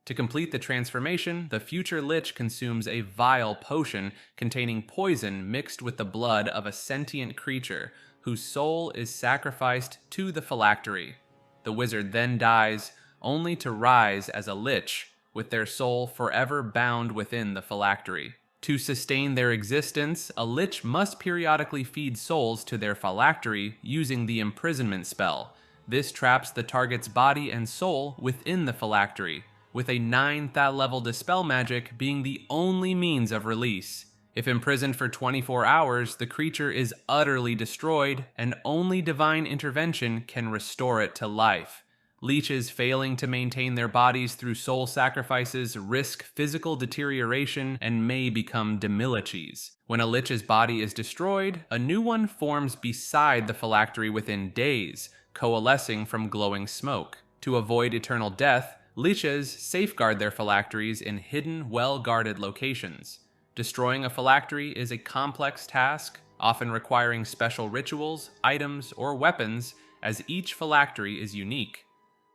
To complete the transformation, the future lich consumes a vile potion containing poison mixed with the blood of a sentient creature, whose soul is sacrificed to the phylactery. The wizard then dies, only to rise as a lich, with their soul forever bound within the phylactery. To sustain their existence, a lich must periodically feed souls to their phylactery using the imprisonment spell. This traps the target's body and soul within the phylactery, with a 9th level dispel magic being the only means of release. If imprisoned for 24 hours, the creature is utterly destroyed, and only divine intervention can restore it to life. Leeches failing to maintain their bodies through soul sacrifices risk physical deterioration and may become demiliches. When a lich's body is destroyed, a new one forms beside the phylactery within days, coalescing from glowing smoke. To avoid eternal death, liches safeguard their phylacteries in hidden, well-guarded locations. Destroying a phylactery is a complex task, often requiring special rituals, items, or weapons, as each phylactery is unique.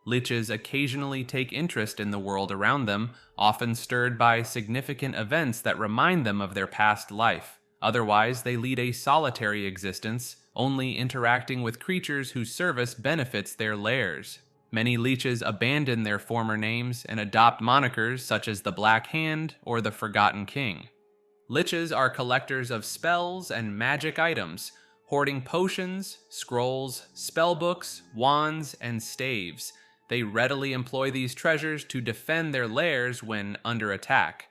Liches occasionally take interest in the world around them, often stirred by significant events that remind them of their past life. Otherwise, they lead a solitary existence, only interacting with creatures whose service benefits their lairs. Many leeches abandon their former names and adopt monikers such as the Black Hand or the Forgotten King. Liches are collectors of spells and magic items, hoarding potions, scrolls, spellbooks, wands, and staves. They readily employ these treasures to defend their lairs when under attack.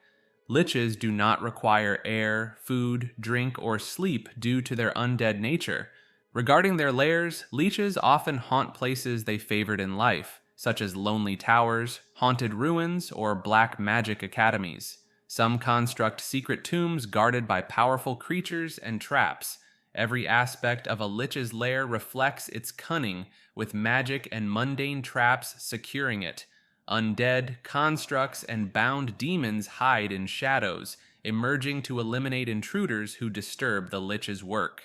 Liches do not require air, food, drink, or sleep due to their undead nature. Regarding their lairs, leeches often haunt places they favored in life, such as lonely towers, haunted ruins, or black magic academies. Some construct secret tombs guarded by powerful creatures and traps. Every aspect of a lich's lair reflects its cunning, with magic and mundane traps securing it. Undead, constructs, and bound demons hide in shadows, emerging to eliminate intruders who disturb the lich's work.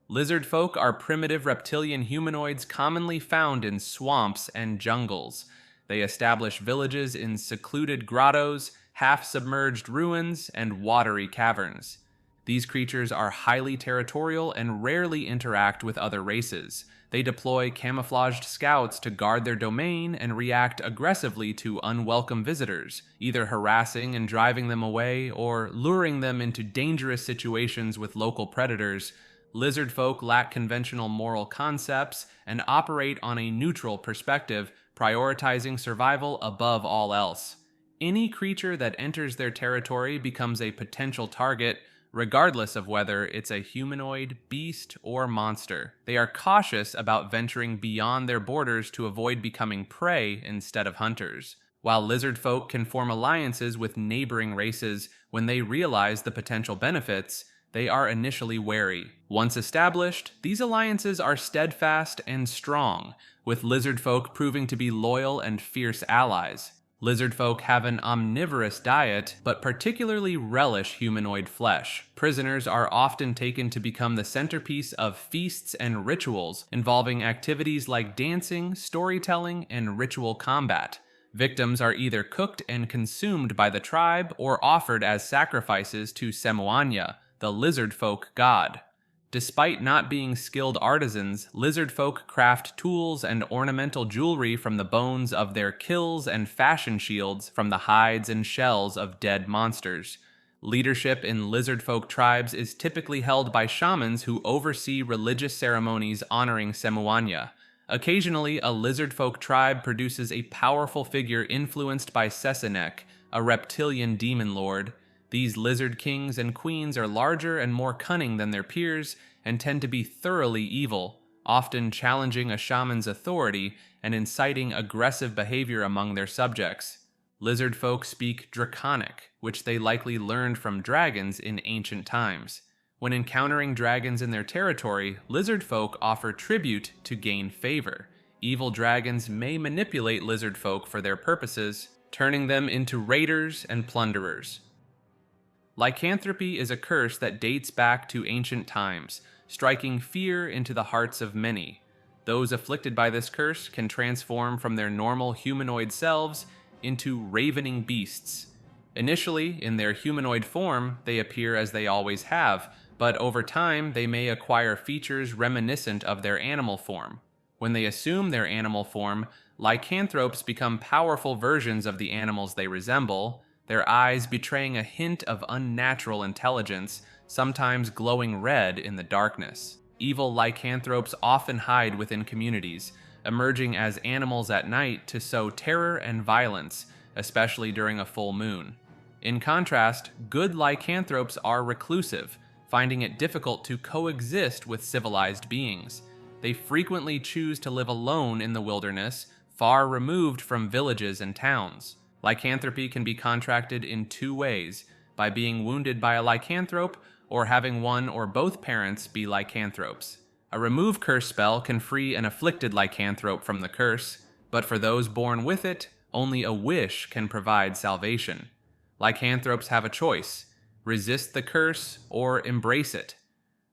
Lizardfolk are primitive reptilian humanoids commonly found in swamps and jungles. They establish villages in secluded grottos, half-submerged ruins, and watery caverns. These creatures are highly territorial and rarely interact with other races. They deploy camouflaged scouts to guard their domain and react aggressively to unwelcome visitors, either harassing and driving them away or luring them into dangerous situations with local predators. Lizardfolk lack conventional moral concepts and operate on a neutral perspective, prioritizing survival above all else. Any creature that enters their territory becomes a potential target, regardless of whether it's a humanoid, beast, or monster. They are cautious about venturing beyond their borders to avoid becoming prey instead of hunters. While lizardfolk can form alliances with neighboring races when they realize the potential benefits, they are initially wary. Once established, these alliances are steadfast and strong, with lizardfolk proving to be loyal and fierce allies. Lizardfolk have an omnivorous diet, but particularly relish humanoid flesh. Prisoners are often taken to become the centerpiece of feasts and rituals, involving activities like dancing, storytelling, and ritual combat. Victims are either cooked and consumed by the tribe or offered as sacrifices to Semuanya, the lizardfolk god. Despite not being skilled artisans, lizardfolk craft tools and ornamental jewelry from the bones of their kills and fashion shields from the hides and shells of dead monsters. Leadership in lizardfolk tribes is typically held by shamans who oversee religious ceremonies honoring Semuanya. Occasionally, a lizardfolk tribe produces a powerful figure influenced by Sesenek, a reptilian demon lord. These lizard kings and queens are larger and more cunning than their peers and tend to be thoroughly evil, often challenging a shaman's authority and inciting aggressive behavior among their subjects. Lizardfolk speak Draconic, which they likely learned from dragons in ancient times. When encountering dragons in their territory, lizardfolk offer tribute to gain favor. Evil dragons may manipulate lizardfolk for their purposes, turning them into raiders and plunderers. Lycanthropy is a curse that dates back to ancient times, striking fear into the hearts of many. Those afflicted by this curse can transform from their normal humanoid selves into ravening beasts. Initially, in their humanoid form, they appear as they always have, but over time they may acquire features reminiscent of their animal form. When they assume their animal form, lycanthropes become powerful versions of the animals they resemble, their eyes betraying a hint of unnatural intelligence, sometimes glowing red in the darkness. Evil lycanthropes often hide within communities, emerging as animals at night to sow terror and violence, especially during a full moon. In contrast, good lycanthropes are reclusive, finding it difficult to coexist with civilized beings. They frequently choose to live alone in the wilderness, far removed from villages and towns. Lycanthropy can be contracted in two ways, by being wounded by a lycanthrope or having one or both parents be lycanthropes. A remove curse spell can free an afflicted lycanthrope from the curse, but for those born with it, only a wish can provide salvation. Lycanthropes have a choice: resist the curse or embrace it.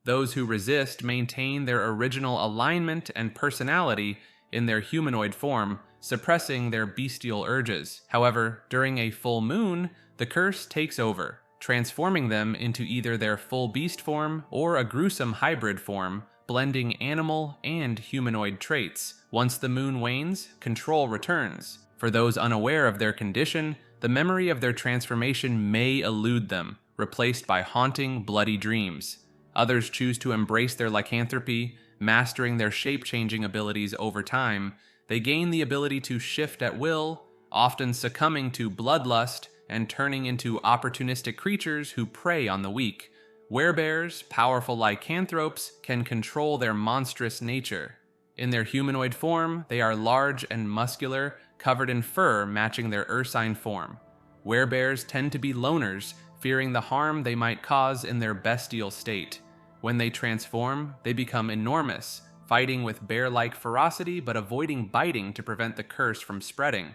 Those who resist maintain their original alignment and personality in their humanoid form, suppressing their bestial urges. However, during a full moon, the curse takes over, transforming them into either their full beast form or a gruesome hybrid form, blending animal and humanoid traits. Once the moon wanes, control returns. For those unaware of their condition, the memory of their transformation may elude them, replaced by haunting, bloody dreams. Others choose to embrace their lycanthropy, mastering their shape-changing abilities over time. They gain the ability to shift at will, often succumbing to bloodlust and turning into opportunistic creatures who prey on the weak. Werebears, powerful lycanthropes, can control their monstrous nature. In their humanoid form, they are large and muscular, covered in fur matching their ursine form. Werebears tend to be loners, fearing the harm they might cause in their bestial state. When they transform, they become enormous, fighting with bear-like ferocity but avoiding biting to prevent the curse from spreading.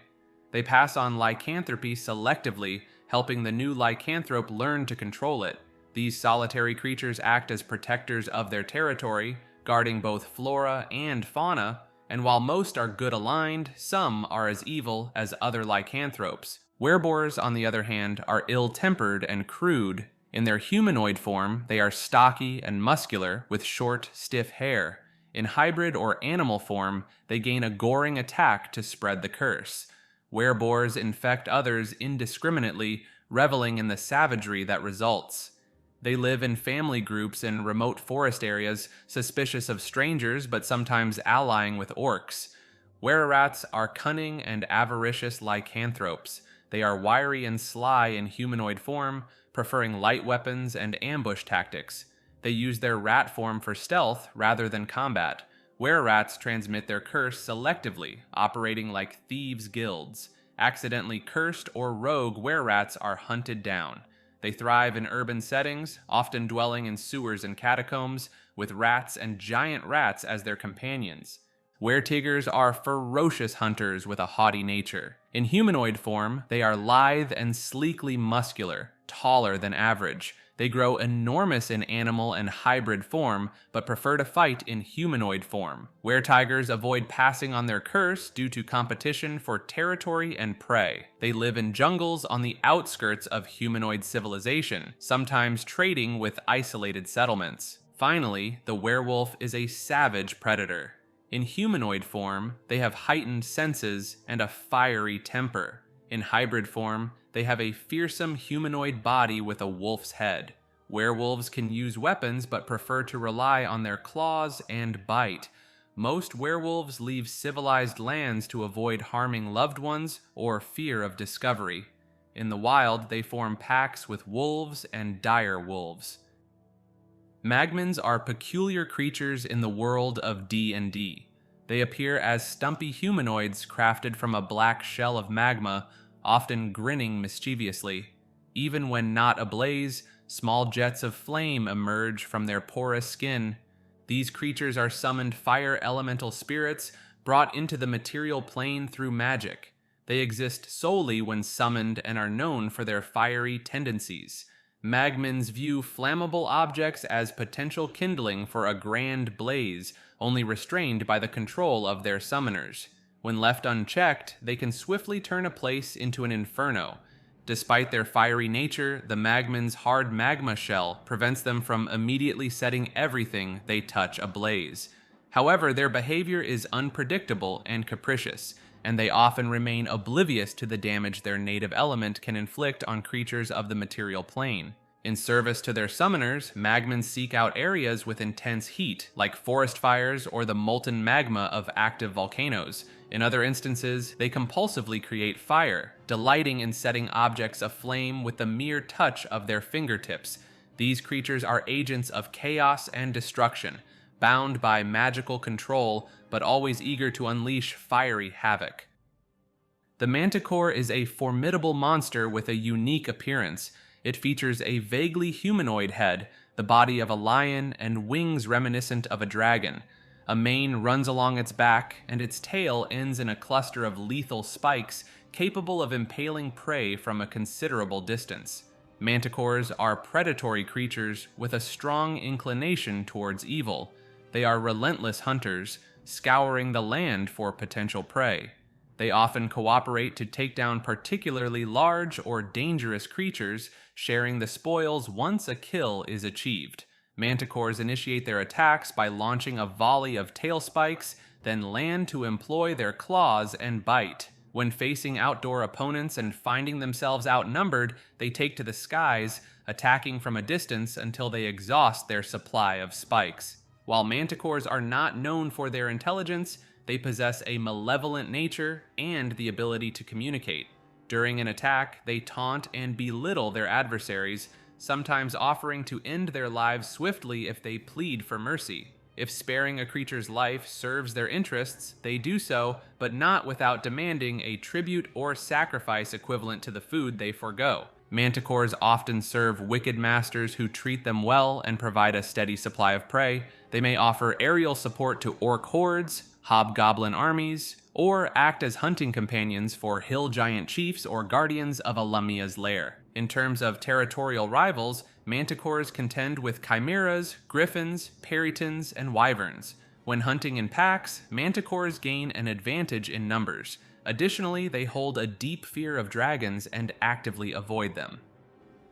They pass on lycanthropy selectively, helping the new lycanthrope learn to control it. These solitary creatures act as protectors of their territory, guarding both flora and fauna, and while most are good aligned, some are as evil as other lycanthropes. Wereboars, on the other hand, are ill-tempered and crude. In their humanoid form, they are stocky and muscular, with short, stiff hair. In hybrid or animal form, they gain a goring attack to spread the curse. Wereboars infect others indiscriminately, reveling in the savagery that results. They live in family groups in remote forest areas, suspicious of strangers but sometimes allying with orcs. Wererats are cunning and avaricious lycanthropes. They are wiry and sly in humanoid form, preferring light weapons and ambush tactics. They use their rat form for stealth rather than combat. Wererats transmit their curse selectively, operating like thieves' guilds. Accidentally cursed or rogue wererats are hunted down. They thrive in urban settings, often dwelling in sewers and catacombs, with rats and giant rats as their companions. Weretigers are ferocious hunters with a haughty nature. In humanoid form, they are lithe and sleekly muscular, taller than average. They grow enormous in animal and hybrid form, but prefer to fight in humanoid form. Weretigers avoid passing on their curse due to competition for territory and prey. They live in jungles on the outskirts of humanoid civilization, sometimes trading with isolated settlements. Finally, the werewolf is a savage predator. In humanoid form, they have heightened senses and a fiery temper. In hybrid form, they have a fearsome humanoid body with a wolf's head. Werewolves can use weapons but prefer to rely on their claws and bite. Most werewolves leave civilized lands to avoid harming loved ones or fear of discovery. In the wild, they form packs with wolves and dire wolves. Magmins are peculiar creatures in the world of D&D. They appear as stumpy humanoids crafted from a black shell of magma, often grinning mischievously. Even when not ablaze, small jets of flame emerge from their porous skin. These creatures are summoned fire elemental spirits brought into the material plane through magic. They exist solely when summoned and are known for their fiery tendencies. Magmins view flammable objects as potential kindling for a grand blaze, only restrained by the control of their summoners. When left unchecked, they can swiftly turn a place into an inferno. Despite their fiery nature, the Magmin's hard magma shell prevents them from immediately setting everything they touch ablaze. However, their behavior is unpredictable and capricious, and they often remain oblivious to the damage their native element can inflict on creatures of the material plane. In service to their summoners, Magmins seek out areas with intense heat, like forest fires or the molten magma of active volcanoes. In other instances, they compulsively create fire, delighting in setting objects aflame with the mere touch of their fingertips. These creatures are agents of chaos and destruction, bound by magical control, but always eager to unleash fiery havoc. The Manticore is a formidable monster with a unique appearance. It features a vaguely humanoid head, the body of a lion, and wings reminiscent of a dragon. A mane runs along its back, and its tail ends in a cluster of lethal spikes, capable of impaling prey from a considerable distance. Manticores are predatory creatures with a strong inclination towards evil. They are relentless hunters, scouring the land for potential prey. They often cooperate to take down particularly large or dangerous creatures, sharing the spoils once a kill is achieved. Manticores initiate their attacks by launching a volley of tail spikes, then land to employ their claws and bite. When facing outdoor opponents and finding themselves outnumbered, they take to the skies, attacking from a distance until they exhaust their supply of spikes. While manticores are not known for their intelligence, they possess a malevolent nature and the ability to communicate. During an attack, they taunt and belittle their adversaries, sometimes offering to end their lives swiftly if they plead for mercy. If sparing a creature's life serves their interests, they do so, but not without demanding a tribute or sacrifice equivalent to the food they forego. Manticores often serve wicked masters who treat them well and provide a steady supply of prey. They may offer aerial support to orc hordes, hobgoblin armies, or act as hunting companions for hill giant chiefs or guardians of a Lamia's lair. In terms of territorial rivals, manticores contend with chimeras, griffins, perytons, and wyverns. When hunting in packs, manticores gain an advantage in numbers. Additionally, they hold a deep fear of dragons and actively avoid them.